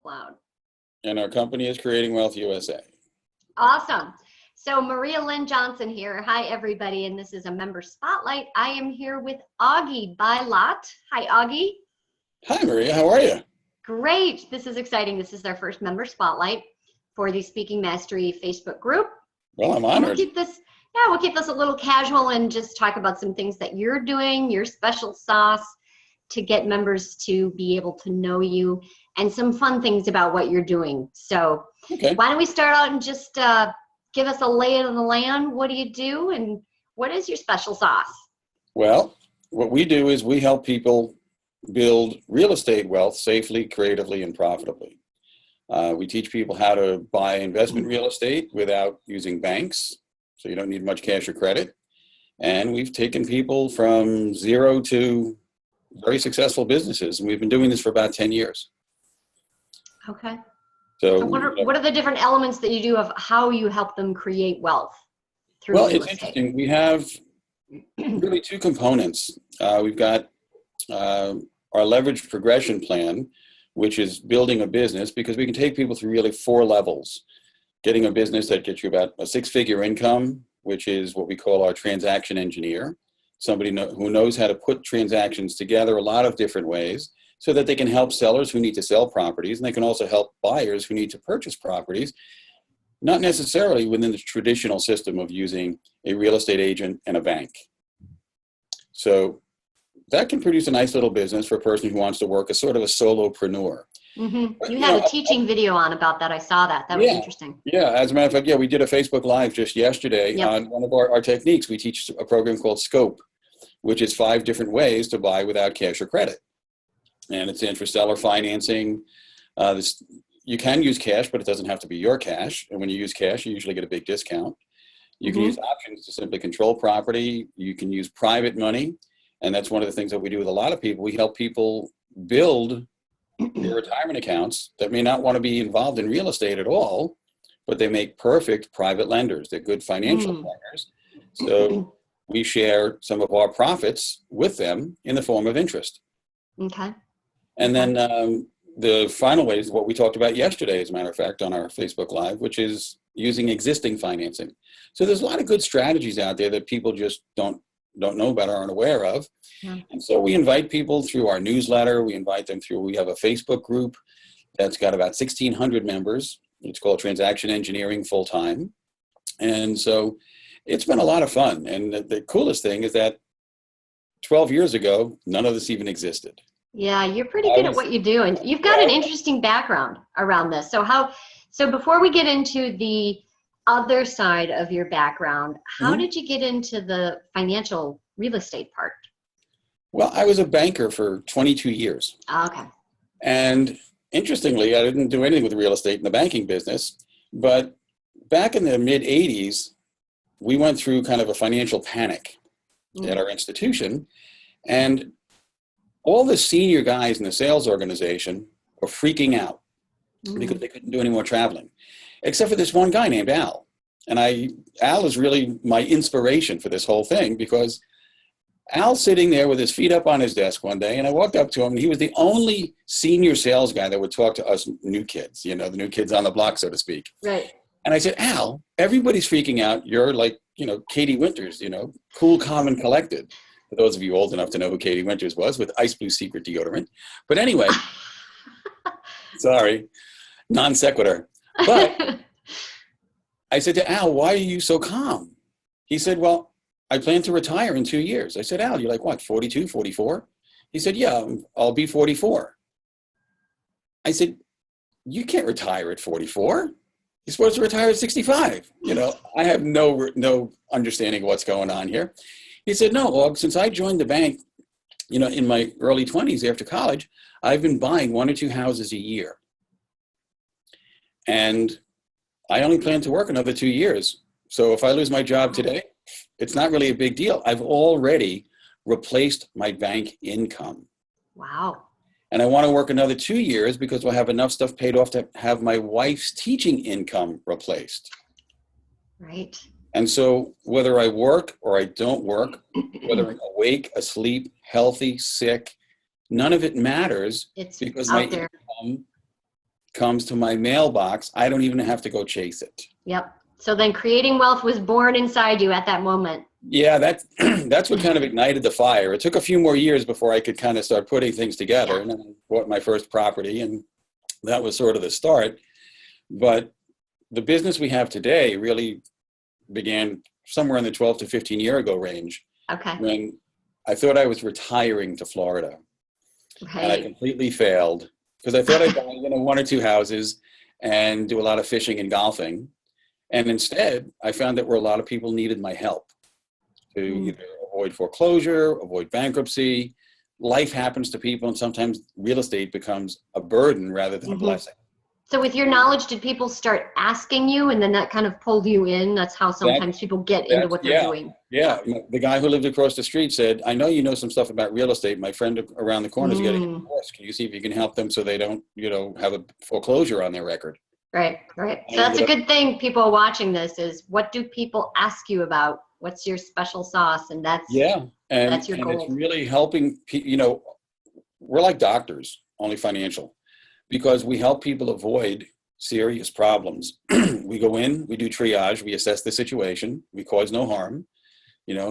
Cloud. And our company is Creating Wealth USA. Awesome. So Maria Lynn Johnson here. Hi, everybody. And this is a member spotlight. I am here with Augie Bylott. Hi, Augie. Hi, Maria. How are you? Great. This is exciting. This is our first member spotlight for the Speaking Mastery Facebook group. Well, I'm honored. We'll keep this a little casual and just talk about some things that you're doing, your special sauce to get members to be able to know you, and some fun things about what you're doing. So Why don't we start out and just give us a lay of the land. What do you do and what is your special sauce? Well, what we do is we help people build real estate wealth safely, creatively, and profitably. We teach people how to buy investment real estate without using banks, so you don't need much cash or credit. And we've taken people from zero to very successful businesses, and we've been doing this for about 10 years. Okay. So what are the different elements that you do of how you help them create wealth through real estate? It's interesting. We have really two components. We've got our leveraged progression plan, which is building a business, because we can take people through really 4 levels. Getting a business that gets you about a 6-figure income, which is what we call our transaction engineer, somebody who knows how to put transactions together a lot of different ways so that they can help sellers who need to sell properties, and they can also help buyers who need to purchase properties, not necessarily within the traditional system of using a real estate agent and a bank. So that can produce a nice little business for a person who wants to work as sort of a solopreneur. Mm-hmm. You had a teaching video on about that. I saw that. That was interesting. Yeah, as a matter of fact, we did a Facebook Live just yesterday on one of our techniques. We teach a program called Scope, which is 5 different ways to buy without cash or credit. And it's in for seller financing. You can use cash, but it doesn't have to be your cash. And when you use cash, you usually get a big discount. You can use options to simply control property. You can use private money. And that's one of the things that we do with a lot of people. We help people build their retirement accounts that may not want to be involved in real estate at all, but they make perfect private lenders. They're good financial planners. So we share some of our profits with them in the form of interest. Okay. And then the final way is what we talked about yesterday, as a matter of fact, on our Facebook Live, which is using existing financing. So there's a lot of good strategies out there that people just don't know about or aren't aware of. Yeah. And so we invite people through our newsletter. We invite them through, we have a Facebook group that's got about 1,600 members. It's called Transaction Engineering Full Time. And so it's been a lot of fun. And the coolest thing is that 12 years ago, none of this even existed. Yeah, you're pretty good at what you do. And you've got an interesting background around this. So before we get into the other side of your background, how did you get into the financial real estate part? Well, I was a banker for 22 years. Okay. And interestingly, I didn't do anything with real estate in the banking business, but back in the mid 80s, we went through kind of a financial panic at our institution, and all the senior guys in the sales organization were freaking out because they couldn't do any more traveling, except for this one guy named Al. And Al is really my inspiration for this whole thing, because Al's sitting there with his feet up on his desk one day, and I walked up to him, and he was the only senior sales guy that would talk to us new kids, the new kids on the block, so to speak. Right. And I said, Al, everybody's freaking out. You're like, Katie Winters, cool, calm, and collected. For those of you old enough to know who Katie Winters was, with Ice Blue Secret deodorant. But anyway, sorry, non sequitur. But I said to Al, why are you so calm? He said, well, I plan to retire in 2 years. I said, Al, you're like what, 42, 44? He said, yeah, I'll be 44. I said, you can't retire at 44. You're supposed to retire at 65. I have no understanding of what's going on here. He said, no, Og, since I joined the bank, in my early 20s after college, I've been buying 1 or 2 houses a year. And I only plan to work another 2 years. So if I lose my job today, it's not really a big deal. I've already replaced my bank income. Wow. And I want to work another 2 years because we'll have enough stuff paid off to have my wife's teaching income replaced. Right. And so whether I work or I don't work, whether I'm awake, asleep, healthy, sick, none of it matters, it's because my there. income comes to my mailbox. I don't even have to go chase it. Yep. So then creating wealth was born inside you at that moment. Yeah, that's what kind of ignited the fire. It took a few more years before I could kind of start putting things together. And then I bought my first property, and that was sort of the start. But the business we have today really began somewhere in the 12 to 15 year ago range. Okay. When I thought I was retiring to Florida. Okay. And I completely failed because I thought I'd buy, one or two houses and do a lot of fishing and golfing. And instead, I found that where a lot of people needed my help to either avoid foreclosure, avoid bankruptcy. Life happens to people, and sometimes real estate becomes a burden rather than a blessing. So with your knowledge, did people start asking you, and then that kind of pulled you in? That's how sometimes people get into what they're doing. Yeah. The guy who lived across the street said, I know you know some stuff about real estate. My friend around the corner is getting a divorce. Can you see if you can help them so they don't, have a foreclosure on their record? Right. So that's a good thing, people watching this, is what do people ask you about? What's your special sauce? And that's that's your goal. It's really helping people. We're like doctors, only financial, because we help people avoid serious problems. We go in, we do triage, we assess the situation, we cause no harm.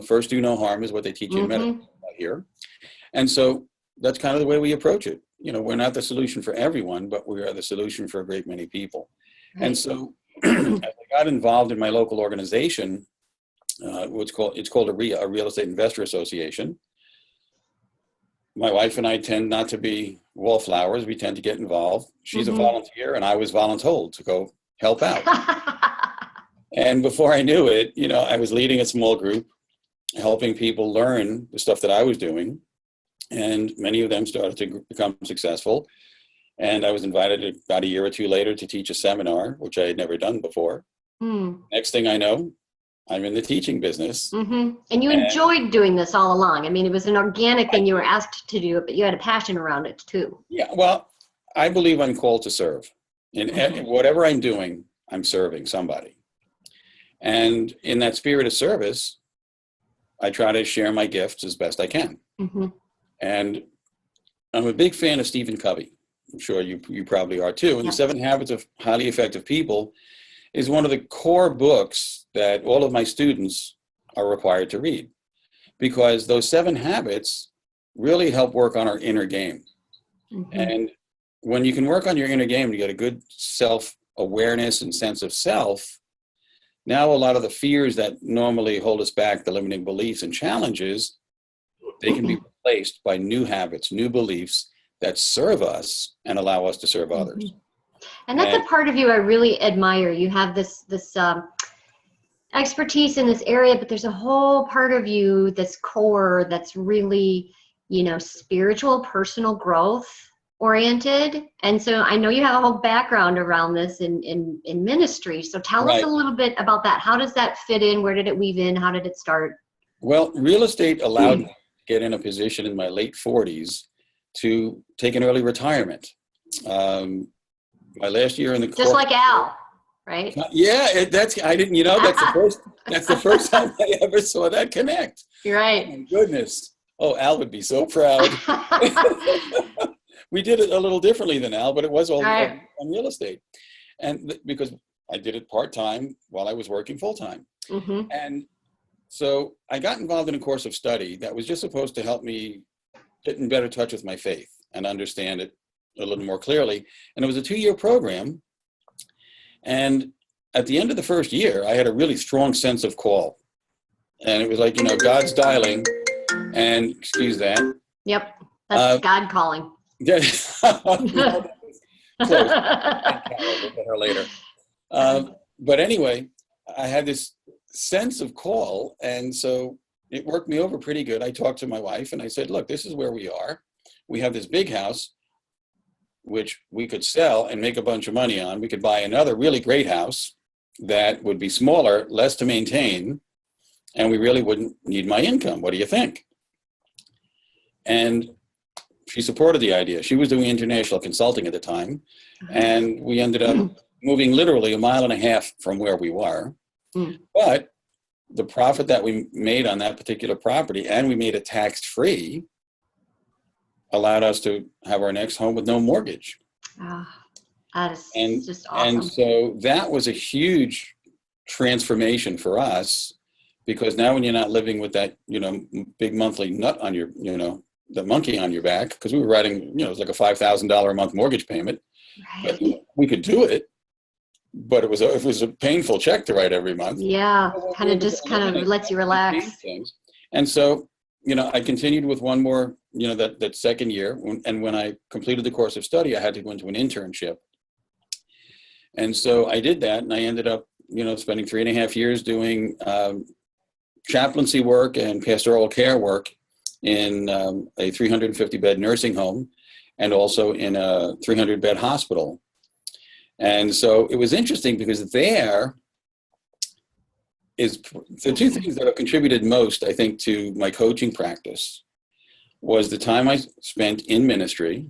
First do no harm is what they teach you in medicine here. And so that's kind of the way we approach it. We're not the solution for everyone, but we are the solution for a great many people. Right. And so as I got involved in my local organization, it's called a Real Estate Investor Association. My wife and I tend not to be wallflowers. We tend to get involved. She's a volunteer, and I was voluntold to go help out. And before I knew it, I was leading a small group, helping people learn the stuff that I was doing. And many of them started to become successful. And I was invited about a year or two later to teach a seminar, which I had never done before. Next thing I know, I'm in the teaching business. And you enjoyed doing this all along. I mean, it was an organic thing. You were asked to do it, but you had a passion around it too. Yeah, well, I believe I'm called to serve. In whatever I'm doing, I'm serving somebody. And in that spirit of service, I try to share my gifts as best I can. And I'm a big fan of Stephen Covey. I'm sure you probably are too. And The 7 Habits of Highly Effective People is one of the core books that all of my students are required to read, because those 7 habits really help work on our inner game. And when you can work on your inner game, you get a good self-awareness and sense of self. Now, a lot of the fears that normally hold us back, the limiting beliefs and challenges, they can be replaced by new habits, new beliefs that serve us and allow us to serve others. And that's a part of you I really admire. You have this expertise in this area, but there's a whole part of you, this core, that's really, spiritual, personal growth oriented. And so I know you have a whole background around this in ministry. So tell us a little bit about that. How does that fit in? Where did it weave in? How did it start? Well, real estate allowed me to get in a position in my late 40s to take an early retirement. My last year in the just like Al, right? Yeah, that's the first time I ever saw that connect. You're right. Oh my goodness. Oh, Al would be so proud. We did it a little differently than Al, but it was all on real estate. And because I did it part-time while I was working full-time. And so I got involved in a course of study that was just supposed to help me get in better touch with my faith and understand it a little more clearly. And it was a 2-year program. And at the end of the first year, I had a really strong sense of call. And it was like, God's dialing. And excuse that. Yep. That's God calling. Yeah. Close. We'll get her later. But anyway, I had this sense of call. And so it worked me over pretty good. I talked to my wife and I said, look, this is where we are. We have this big house, which we could sell and make a bunch of money on. We could buy another really great house that would be smaller, less to maintain, and we really wouldn't need my income. What do you think? And she supported the idea. She was doing international consulting at the time, and we ended up moving literally 1.5 miles from where we were. But the profit that we made on that particular property, and we made it tax-free, allowed us to have our next home with no mortgage. That is And, just awesome. and so that was a huge transformation for us, because now when you're not living with that, big monthly nut on your, the monkey on your back, because we were writing, it was like a $5,000 a month mortgage payment, Right. but we could do it, but it was a painful check to write every month. Yeah. Kind of lets you relax. Things. And so, I continued with one more, that second year. And when I completed the course of study, I had to go into an internship. And so I did that, and I ended up, spending 3.5 years doing chaplaincy work and pastoral care work in a 350-bed nursing home, and also in a 300-bed hospital. And so it was interesting, because there is the two things that have contributed most, I think, to my coaching practice was the time I spent in ministry.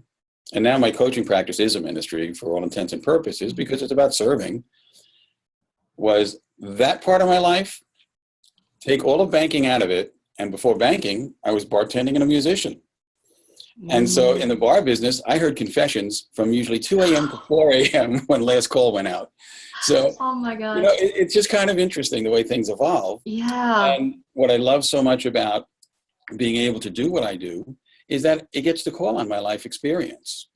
And now my coaching practice is a ministry for all intents and purposes, because it's about serving. Was that part of my life, take all of banking out of it. And before banking, I was bartending and a musician. And so in the bar business, I heard confessions from usually 2 a.m. to 4 a.m. when last call went out. So, oh my God, it's just kind of interesting the way things evolve. Yeah. And what I love so much about being able to do what I do is that it gets to call on my life experience.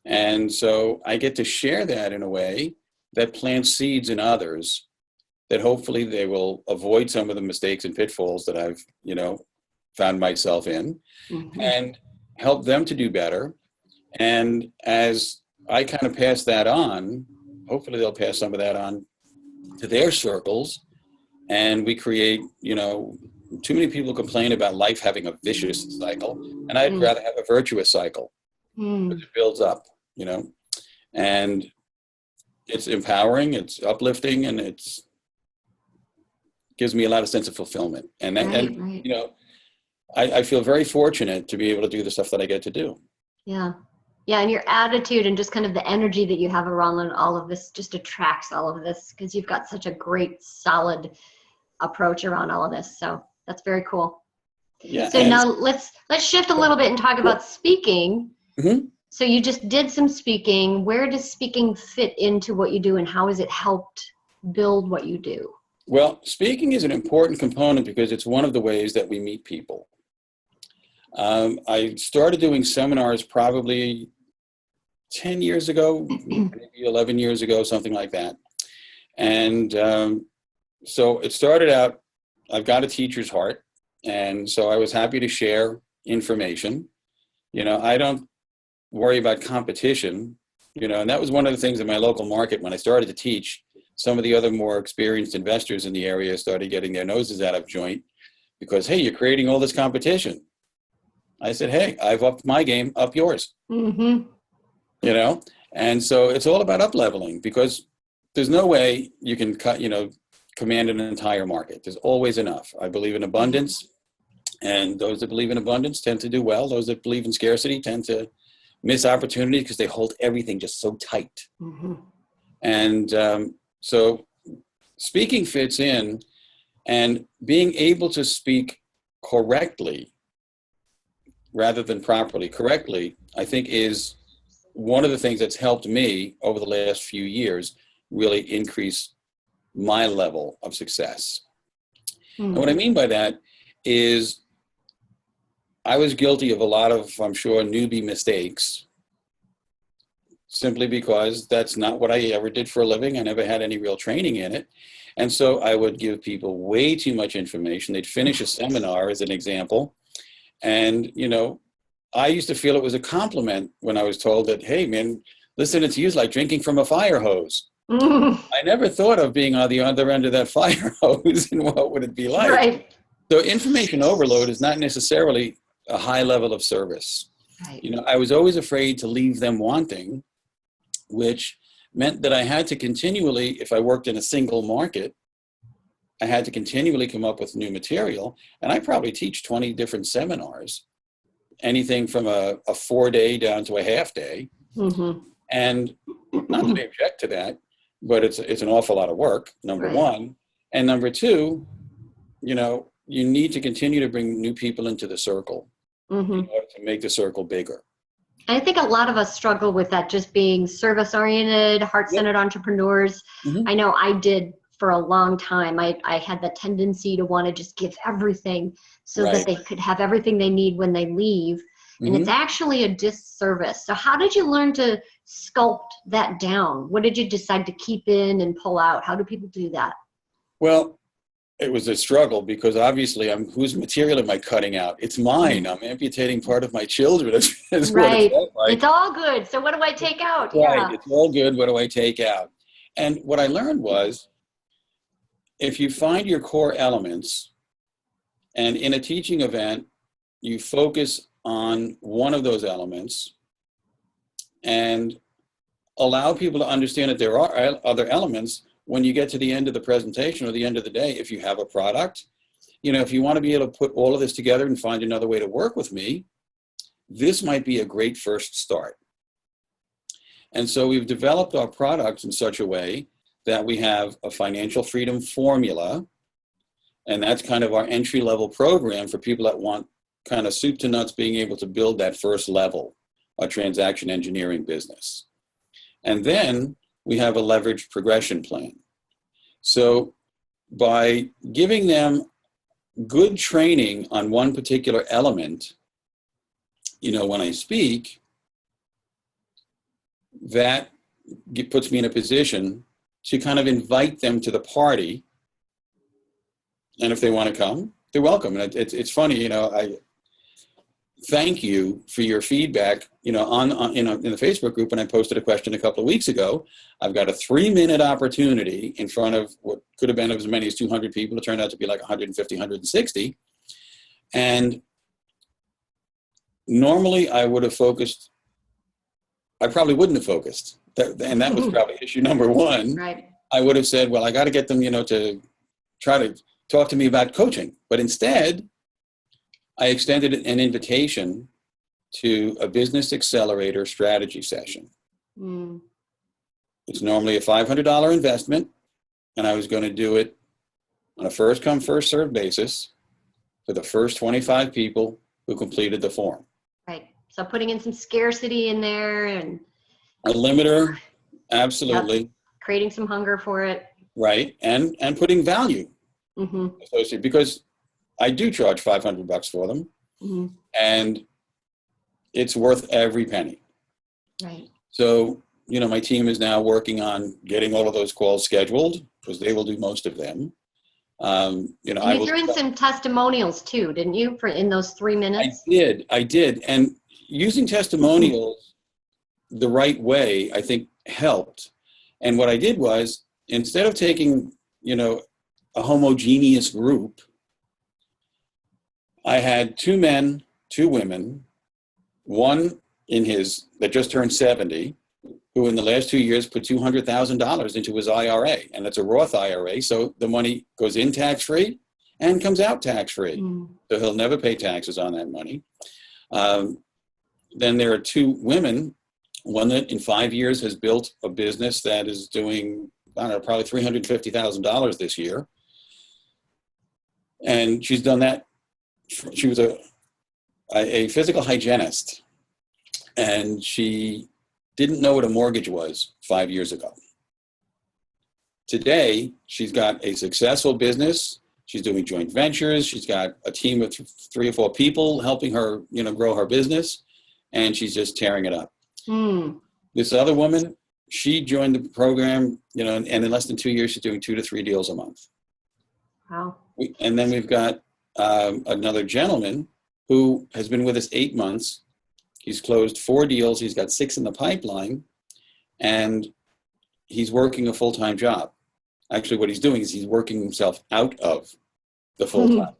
And so I get to share that in a way that plants seeds in others, that hopefully they will avoid some of the mistakes and pitfalls that I've, found myself in, and help them to do better. And as I kind of pass that on, hopefully they'll pass some of that on to their circles. And we create, too many people complain about life having a vicious cycle, and I'd rather have a virtuous cycle, because it builds up, and it's empowering, it's uplifting, and it's gives me a lot of sense of fulfillment. And I feel very fortunate to be able to do the stuff that I get to do. Yeah. Yeah. And your attitude and just kind of the energy that you have around all of this just attracts all of this, because you've got such a great, solid approach around all of this. So that's very cool. Yeah. So now let's shift a little bit and talk about speaking. Mm-hmm. So you just did some speaking. Where does speaking fit into what you do, and how has it helped build what you do? Well, speaking is an important component because it's one of the ways that we meet people. I started doing seminars probably 10 years ago, maybe 11 years ago, something like that. And so it started out, I've got a teacher's heart. And so I was happy to share information. I don't worry about competition, and that was one of the things in my local market when I started to teach. Some of the other more experienced investors in the area started getting their noses out of joint because, hey, you're creating all this competition. I said, hey, I've upped my game, up yours. And so it's all about up leveling, because there's no way you can command an entire market. There's always enough. I believe in abundance, and those that believe in abundance tend to do well. Those that believe in scarcity tend to miss opportunity because they hold everything just so tight. And so speaking fits in, and being able to speak correctly rather than properly. Correctly, I think, is one of the things that's helped me over the last few years really increase my level of success. And what I mean by that is I was guilty of a lot of, I'm sure, newbie mistakes, simply because that's not what I ever did for a living. I never had any real training in it. And so I would give people way too much information. They'd finish a seminar, as an example. And, I used to feel it was a compliment when I was told that, hey, man, listening to you is like drinking from a fire hose. I never thought of being on the other end of that fire hose and what would it be like. Right. So information overload is not necessarily a high level of service. Right. I was always afraid to leave them wanting, which meant that I had to continually, if I worked in a single market, I had to continually come up with new material. And I probably teach 20 different seminars, anything from a 4-day down to a half day. And not that I object to that, but it's an awful lot of work, number one. And number two, you need to continue to bring new people into the circle in order to make the circle bigger. I think a lot of us struggle with that, just being service-oriented, heart-centered entrepreneurs. I know I did for a long time. I had the tendency to want to just give everything so that they could have everything they need when they leave. And it's actually a disservice. So how did you learn to sculpt that down? What did you decide to keep in and pull out? How do people do that? Well, it was a struggle because obviously whose material am I cutting out? It's mine. I'm amputating part of my children. Is Right. What it like. It's all good. So what do I take out? Right. Yeah. It's all good. What do I take out? And what I learned was, if you find your core elements, and in a teaching event, you focus on one of those elements and allow people to understand that there are other elements. When you get to the end of the presentation or the end of the day, if you have a product, if you want to be able to put all of this together and find another way to work with me, this might be a great first start. And so we've developed our products in such a way that we have a financial freedom formula, and that's kind of our entry-level program for people that want kind of soup to nuts being able to build that first level, a transaction engineering business. And then we have a leveraged progression plan. So by giving them good training on one particular element, when I speak, that puts me in a position to kind of invite them to the party. And if they want to come, they're welcome. And it's funny, I thank you for your feedback, in the Facebook group. When I posted a question a couple of weeks ago, I've got a 3-minute opportunity in front of what could have been as many as 200 people. It turned out to be like 150, 160. And normally I would have focused, I probably wouldn't have focused. And that was probably issue number one. Right. I would have said, well, I got to get them, to try to talk to me about coaching. But instead, I extended an invitation to a business accelerator strategy session. It's normally a $500 investment, and I was going to do it on a first come, first served basis for the first 25 people who completed the form. Right. So putting in some scarcity in there and a limiter, absolutely. Yep. Creating some hunger for it. Right. And putting value associated, because I do charge $500 for them, and it's worth every penny. Right. So, my team is now working on getting all of those calls scheduled, because they will do most of them. And you threw in some testimonials too, didn't you, in those 3 minutes? I did. And using testimonials the right way, I think, helped. And what I did was, instead of taking, a homogeneous group, I had 2 men, 2 women, one that just turned 70, who in the last 2 years put $200,000 into his IRA, and it's a Roth IRA, so the money goes in tax-free and comes out tax-free. So he'll never pay taxes on that money. Then there are 2 women, one that in 5 years has built a business that is doing, probably $350,000 this year. And she's done that. She was a physical hygienist, and she didn't know what a mortgage was 5 years ago. Today, she's got a successful business. She's doing joint ventures. She's got a team of 3 or 4 people helping her, grow her business, and she's just tearing it up. This other woman, she joined the program, and in less than 2 years, she's doing 2 to 3 deals a month. Wow. And then we've got another gentleman who has been with us 8 months. He's closed 4 deals. He's got 6 in the pipeline, and he's working a full-time job. Actually, what he's doing is he's working himself out of the full-time job.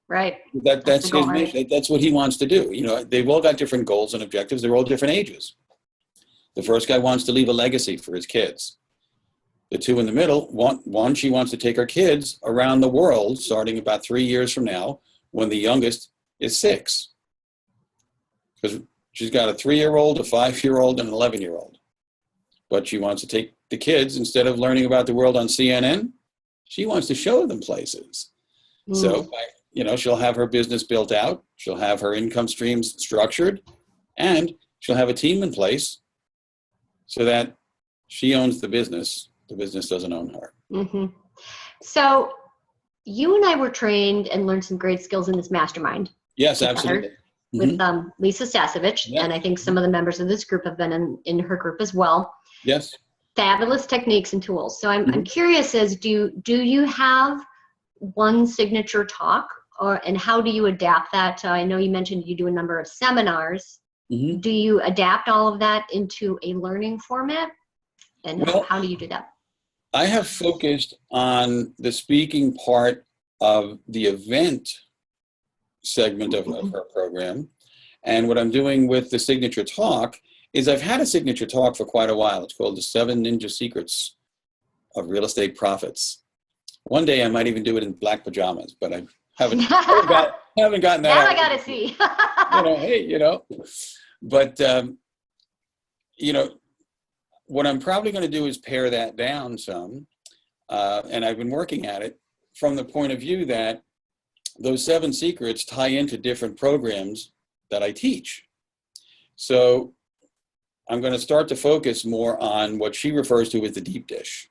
Right. That's his mission. That's what he wants to do. They've all got different goals and objectives. They're all different ages. The first guy wants to leave a legacy for his kids. The 2 in the middle, one, she wants to take her kids around the world starting about 3 years from now, when the youngest is 6. Because she's got a 3-year-old, a 5-year-old, and an 11-year-old. But she wants to take the kids, instead of learning about the world on CNN, she wants to show them places. So, she'll have her business built out. She'll have her income streams structured. And she'll have a team in place so that she owns the business doesn't own her. Mm-hmm. So you and I were trained and learned some great skills in this mastermind. Yes, together absolutely. With Lisa Sasevich, and I think some of the members of this group have been in her group as well. Yes. Fabulous techniques and tools. So I'm curious as do you have one signature talk, and how do you adapt that? I know you mentioned you do a number of seminars. Do you adapt all of that into a learning format? And how do you do that? I have focused on the speaking part of the event segment of her program. And what I'm doing with the signature talk is I've had a signature talk for quite a while. It's called the 7 Ninja Secrets of Real Estate Profits. One day I might even do it in black pajamas, but I haven't gotten that. That I got to see. But, what I'm probably going to do is pare that down some. And I've been working at it from the point of view that those 7 secrets tie into different programs that I teach. So I'm going to start to focus more on what she refers to as the deep dish.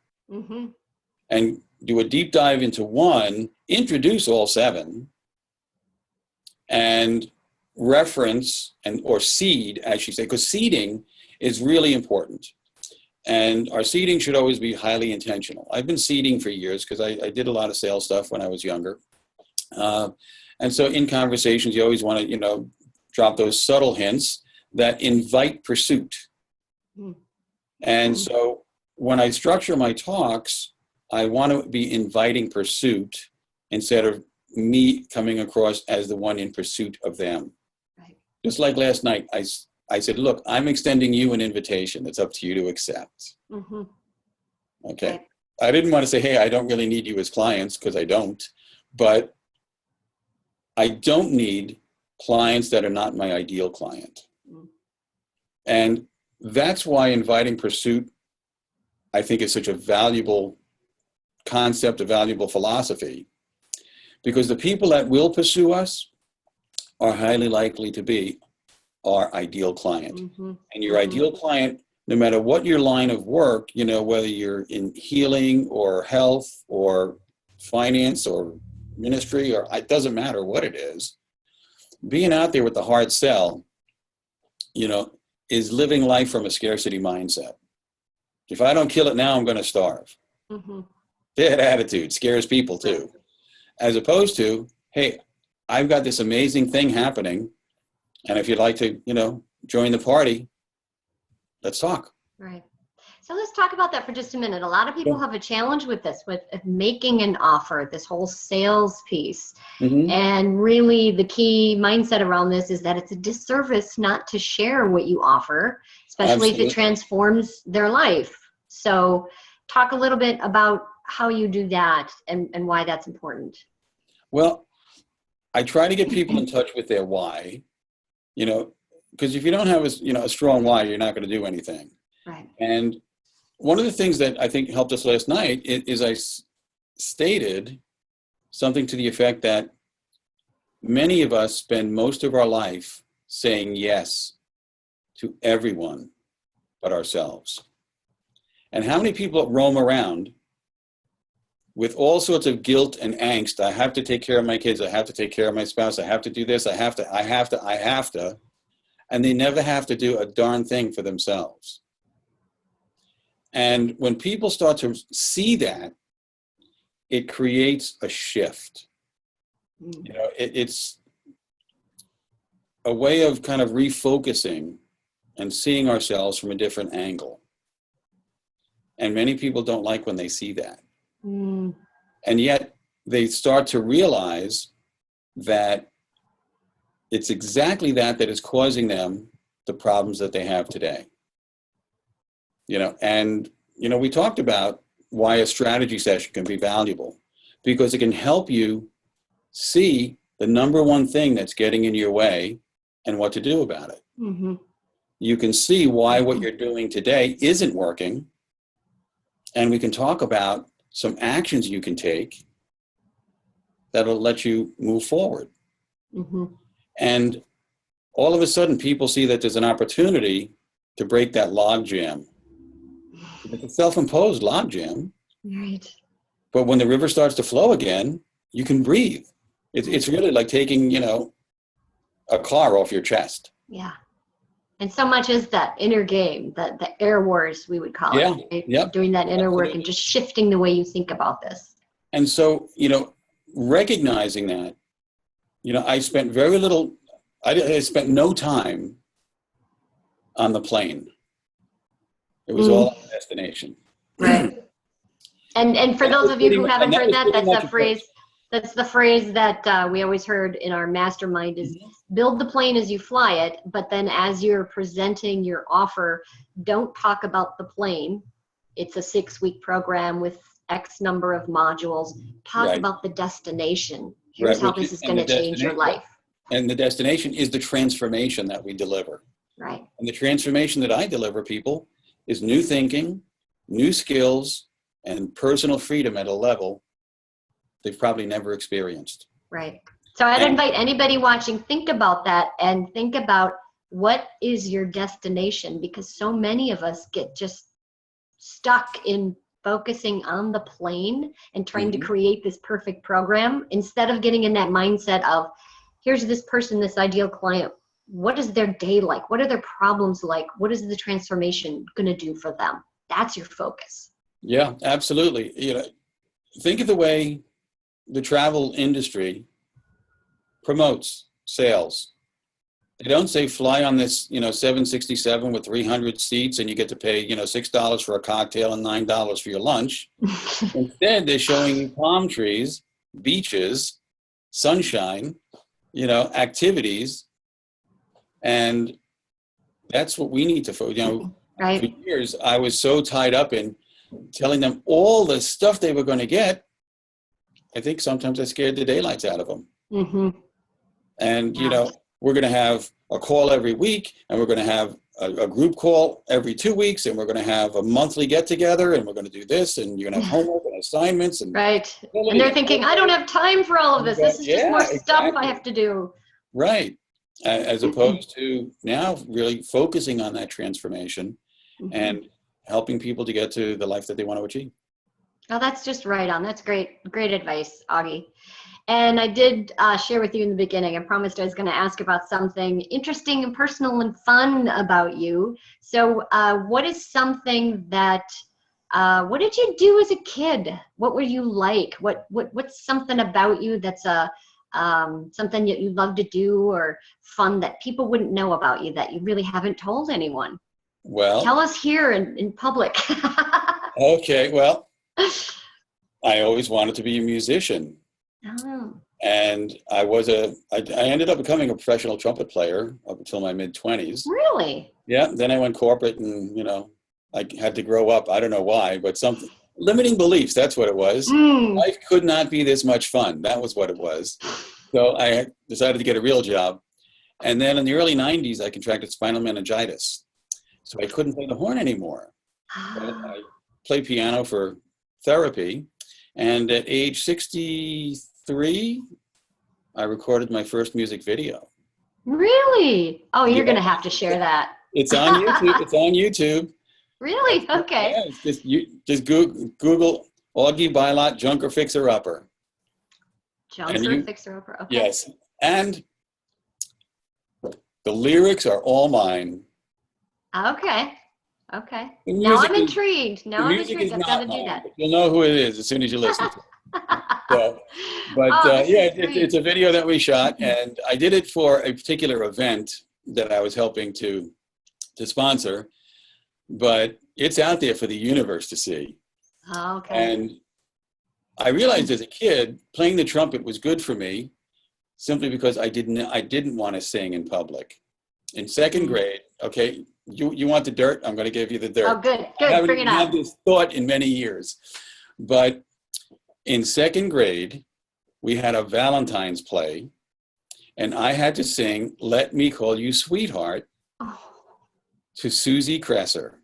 And do a deep dive into one, introduce all 7, and reference or seed, as she said, because seeding is really important. And our seeding should always be highly intentional. I've been seeding for years because I did a lot of sales stuff when I was younger. And so in conversations, you always want to, drop those subtle hints that invite pursuit. And so when I structure my talks, I want to be inviting pursuit instead of me coming across as the one in pursuit of them. Right. Just like last night, I said, look, I'm extending you an invitation. It's up to you to accept. Okay. Right. I didn't want to say, hey, I don't really need you as clients, because I don't. But I don't need clients that are not my ideal client. And that's why inviting pursuit, I think, is such a valuable concept, a valuable philosophy, because the people that will pursue us are highly likely to be our ideal client. And your ideal client, no matter what your line of work, whether you're in healing or health or finance or ministry, or it doesn't matter what it is, being out there with the hard sell, is living life from a scarcity mindset. If I don't kill it now, I'm going to starve. That attitude scares people too. As opposed to, hey, I've got this amazing thing happening, and if you'd like to, join the party, let's talk. Right. So let's talk about that for just a minute. A lot of people have a challenge with this, with making an offer, this whole sales piece. And really the key mindset around this is that it's a disservice not to share what you offer, especially if it transforms their life. So talk a little bit about how you do that and why that's important. Well, I try to get people in touch with their why, because if you don't have a strong why, you're not going to do anything. Right. And one of the things that I think helped us last night is I stated something to the effect that many of us spend most of our life saying yes to everyone but ourselves. And how many people roam around with all sorts of guilt and angst? I have to take care of my kids. I have to take care of my spouse. I have to do this. I have to. And they never have to do a darn thing for themselves. And when people start to see that, it creates a shift. It's a way of kind of refocusing and seeing ourselves from a different angle. And many people don't like when they see that. And yet they start to realize that it's exactly that is causing them the problems that they have today. We talked about why a strategy session can be valuable, because it can help you see the number one thing that's getting in your way and what to do about it. You can see why what you're doing today isn't working, and we can talk about some actions you can take that'll let you move forward. And all of a sudden people see that there's an opportunity to break that log jam. It's a self-imposed log jam. Right. But when the river starts to flow again, you can breathe. It's really like taking, you know, a car off your chest. Yeah. And so much is that inner game, the air wars, we would call it. Right? Yep. Doing that inner work and just shifting the way you think about this. And so, you know, recognizing that, you know, I spent very little, I spent no time on the plane. It was all a destination. Right. And for those of you who haven't heard that, that's the phrase. That's the phrase that we always heard in our mastermind is build the plane as you fly it, but then as you're presenting your offer, don't talk about the plane. It's a 6-week program with X number of modules. Talk about the destination. Here's how this is going to change your life. And the destination is the transformation that we deliver. Right. And the transformation that I deliver people is new thinking, new skills, and personal freedom at a level they've probably never experienced. Right. So I'd invite anybody watching, think about that and think about what is your destination, because so many of us get just stuck in focusing on the plane and trying to create this perfect program instead of getting in that mindset of, here's this person, this ideal client. What is their day like? What are their problems like? What is the transformation going to do for them? That's your focus. Yeah, absolutely. You know, think of the way the travel industry promotes sales. They don't say fly on this, you know, 767 with 300 seats and you get to pay, you know, $6 for a cocktail and $9 for your lunch. Instead, they're showing you palm trees, beaches, sunshine, you know, activities. And that's what we need to focus. You know, for years, I was so tied up in telling them all the stuff they were going to get. I think sometimes I scared the daylights out of them. And, you know, we're going to have a call every week, and we're going to have a group call every 2 weeks, and we're going to have a monthly get together, and we're going to do this, and you're going to have homework and assignments. And and they're thinking, I don't have time for all of this. This is just more stuff I have to do. Right. As opposed to now really focusing on that transformation and helping people to get to the life that they want to achieve. Oh, that's just right on. That's great advice, Augie. And I did share with you in the beginning, I promised I was going to ask about something interesting and personal and fun about you. So what is something that, what did you do as a kid? What were you like? What's something about you that's something that you love to do or fun that people wouldn't know about you that you really haven't told anyone? Well, tell us here in public. Okay, well, I always wanted to be a musician. Oh. And I ended up becoming a professional trumpet player up until my mid-20s. Really? Yeah, then I went corporate and, you know, I had to grow up. I don't know why, but something, limiting beliefs, that's what it was. Life could not be this much fun. That was what it was. So I decided to get a real job. And then in the early 90s, I contracted spinal meningitis. So I couldn't play the horn anymore. But I played piano for therapy. And at age 63, I recorded my first music video. Really? Oh, you're going to have to share that. It's on YouTube. It's on YouTube. Really? Okay. Yeah, it's just Google Augie Bylott, Junker Fixer Upper. Junker Fixer Upper. Okay. Yes. And the lyrics are all mine. Okay. Okay. Now I'm intrigued. I've got to do that. You'll know who it is as soon as you listen to it. It's a video that we shot, and I did it for a particular event that I was helping to sponsor, but it's out there for the universe to see. Oh, okay. And I realized as a kid, playing the trumpet was good for me simply because I didn't want to sing in public. In second grade, okay, you want the dirt? I'm going to give you the dirt. Oh, good. I haven't Bring it on. had this thought in many years. But in second grade, we had a Valentine's play, and I had to sing Let Me Call You Sweetheart to Susie Cresser.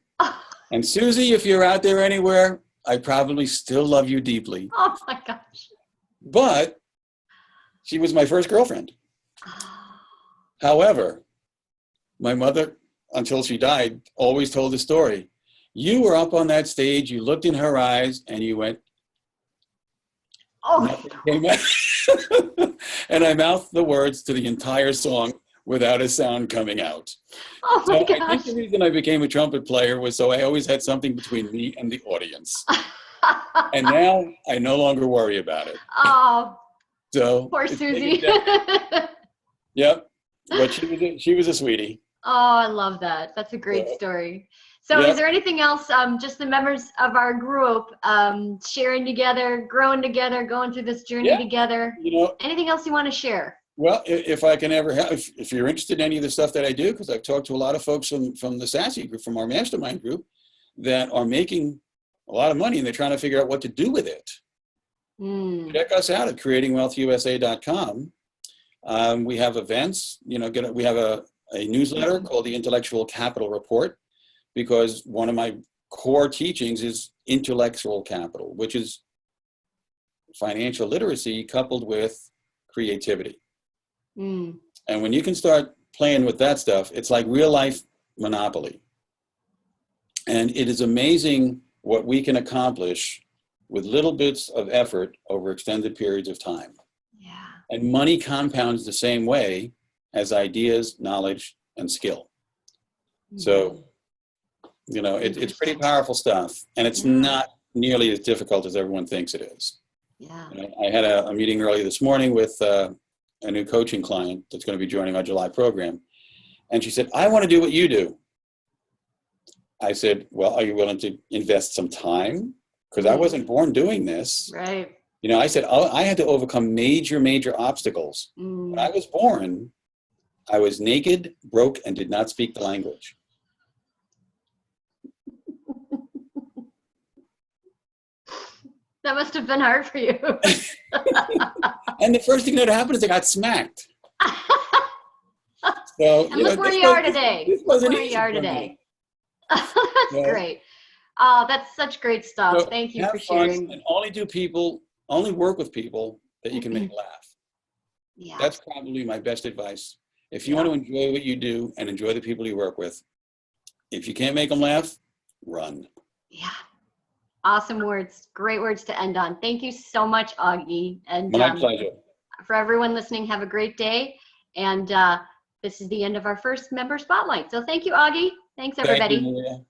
And Susie, if you're out there anywhere, I probably still love you deeply. Oh, my gosh. But she was my first girlfriend. However, my mother, until she died, always told the story. You were up on that stage, you looked in her eyes, and you went, oh, nothing came out. And I mouthed the words to the entire song without a sound coming out. oh my So gosh. I think the reason I became a trumpet player was so I always had something between me and the audience. And now I no longer worry about it. Oh, So poor Susie. Yep. But she was a sweetie. Oh, I love that. That's a great story. So Yep. Is there anything else, just the members of our group sharing together, growing together, going through this journey together? Anything else you want to share? Well, if I can ever have, if you're interested in any of the stuff that I do, because I've talked to a lot of folks from the Sassy group, from our mastermind group, that are making a lot of money and they're trying to figure out what to do with it. Check us out at creatingwealthusa.com. We have events, we have a newsletter called the Intellectual Capital Report, because one of my core teachings is intellectual capital, which is financial literacy coupled with creativity. And when you can start playing with that stuff, it's like real life Monopoly. And it is amazing what we can accomplish with little bits of effort over extended periods of time. Yeah. And money compounds the same way as ideas, knowledge, and skill. So, it's pretty powerful stuff. And it's not nearly as difficult as everyone thinks it is. Yeah. I had a meeting earlier this morning with a new coaching client that's going to be joining our July program. And she said, I want to do what you do. I said, well, are you willing to invest some time? Because I wasn't born doing this. Right. I said, I had to overcome major obstacles. When I was born, I was naked, broke, and did not speak the language. That must have been hard for you. And the first thing that happened is I got smacked. So, and look where you are today. Look where you are today. That's great. Oh, that's such great stuff. So thank you for sharing. And only work with people that you can make laugh. Yeah. That's probably my best advice. If you want to enjoy what you do and enjoy the people you work with, if you can't make them laugh, run. Yeah. Awesome words. Great words to end on. Thank you so much, Augie. And my pleasure. For everyone listening, have a great day. And this is the end of our first member spotlight. So thank you, Augie. Thanks, everybody. Thank you, Maria.